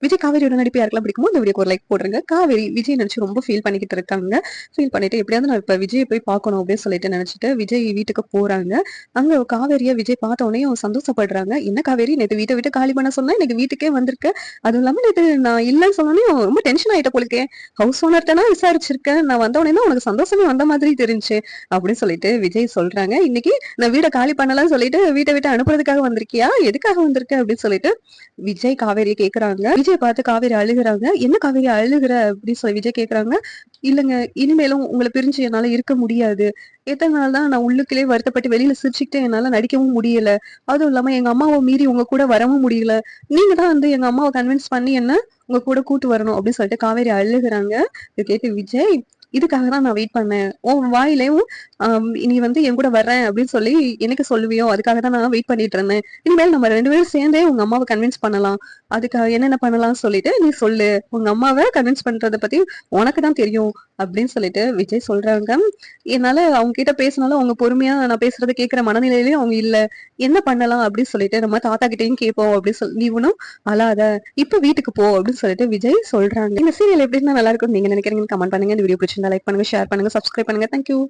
விஜய் காவேரியோட நடிப்பு யாருக்கெல்லாம் பிடிக்குமோ இந்த வீடியோக்கு ஒரு லைக் போட்டுருங்க. காவேரி விஜய் நினைச்சு ரொம்ப ஃபீல் பண்ணிக்கிட்டு இருக்காங்க. ஃபீல் பண்ணிட்டு எப்படியாவது நான் இப்ப விஜயை போய் பார்க்கணும் அப்படின்னு சொல்லிட்டு நினைச்சிட்டு விஜய் வீட்டுக்கு போறாங்க. அங்க காவேரியா விஜய் பார்த்த உடனே அவங்க சந்தோஷப்படுறாங்க. என்ன காவேரி நேத்து வீட்டை விட்டு காலி பண்ண சொன்னா இன்னைக்கு வீட்டுக்கே வந்திருக்க. அதுவும் இல்லாம நேத்து நான் இல்லைன்னு சொன்னோன்னே ரொம்ப டென்ஷன் ஆயிட்ட போலுக்கே. ஹவுஸ் ஓனர்ட்டனா விசாரிச்சிருக்கேன். நான் வந்த உடனே தான் உனக்கு சந்தோஷமே வந்த மாதிரி தெரிஞ்சு அப்படின்னு சொல்லிட்டு விஜய் சொல்றாங்க. இன்னைக்கு நான் வீடை காலி பண்ணலாம்னு சொல்லிட்டு வீட்டை விட்டு அனுப்புறதுக்காக வந்திருக்கியா? எதுக்காக வந்திருக்க அப்படின்னு சொல்லிட்டு விஜய் காவேரியை கேக்குறாங்க. விஜய் பார்த்து காவேரி அழுகுறாங்க. என்ன காவேரி அழுகுற அப்படின்னு சொல்லி விஜய் கேக்குறாங்க. இல்லங்க, இனிமேலும் உங்களை பிரிஞ்சு என்னால இருக்க முடியாது. எத்தனை நாள் தான் நான் உள்ளுக்குள்ளே வருத்தப்பட்டு வெளியில சிரிச்சுக்கிட்டு என்னால நடிக்கவும் முடியல. அதுவும் இல்லாம எங்க அம்மாவை மீறி உங்க கூட வரவும் முடியல. நீங்க தான் வந்து எங்க அம்மாவை கன்வின்ஸ் பண்ணி என்ன உங்க கூட கூட்டு வரணும் அப்படின்னு சொல்லிட்டு காவேரி அழுகுறாங்க. இதை கேட்டு விஜய் இதுக்காக தான் நான் வெயிட் பண்ணேன். உன் வாயிலையும் நீ வந்து என் கூட வர்றேன் அப்படின்னு சொல்லி எனக்கு சொல்லுவியோ அதுக்காக தான் நான் வெயிட் பண்ணிட்டு இருந்தேன். இனிமேல் நம்ம 2 பேரும் சேர்ந்தே உங்க அம்மாவை கன்வின்ஸ் பண்ணலாம். அதுக்காக என்னென்ன பண்ணலாம்னு சொல்லிட்டு நீ சொல்லு. உங்க அம்மாவை கன்வின்ஸ் பண்றத பத்தி உனக்கு தான் தெரியும் அப்படின்னு சொல்லிட்டு விஜய் சொல்றாங்க. என்னால அவங்க கிட்ட பேசினாலும் அவங்க பொறுமையா நான் பேசுறதை கேட்கிற மனநிலையிலயும் அவங்க இல்ல. என்ன பண்ணலாம் அப்படின்னு சொல்லிட்டு நம்ம தாத்தா கிட்டையும் கேட்போம் அப்படின்னு சொல்லி நீ ஒன்னும் அழாத, இப்ப வீட்டுக்கு போ அப்படின்னு சொல்லிட்டு விஜய் சொல்றாங்க. இந்த சீரியல் எப்படி இருந்தா நல்லா இருக்கும்னு நீங்க நினைக்கிறீங்கன்னு கமெண்ட் பண்ணுங்க. இந்த வீடியோ பிடிச்சிருந்தா லைக் பண்ணுங்க, ஷேர் பண்ணுங்க, சப்ஸ்கிரைப் பண்ணுங்க. தேங்க்யூ.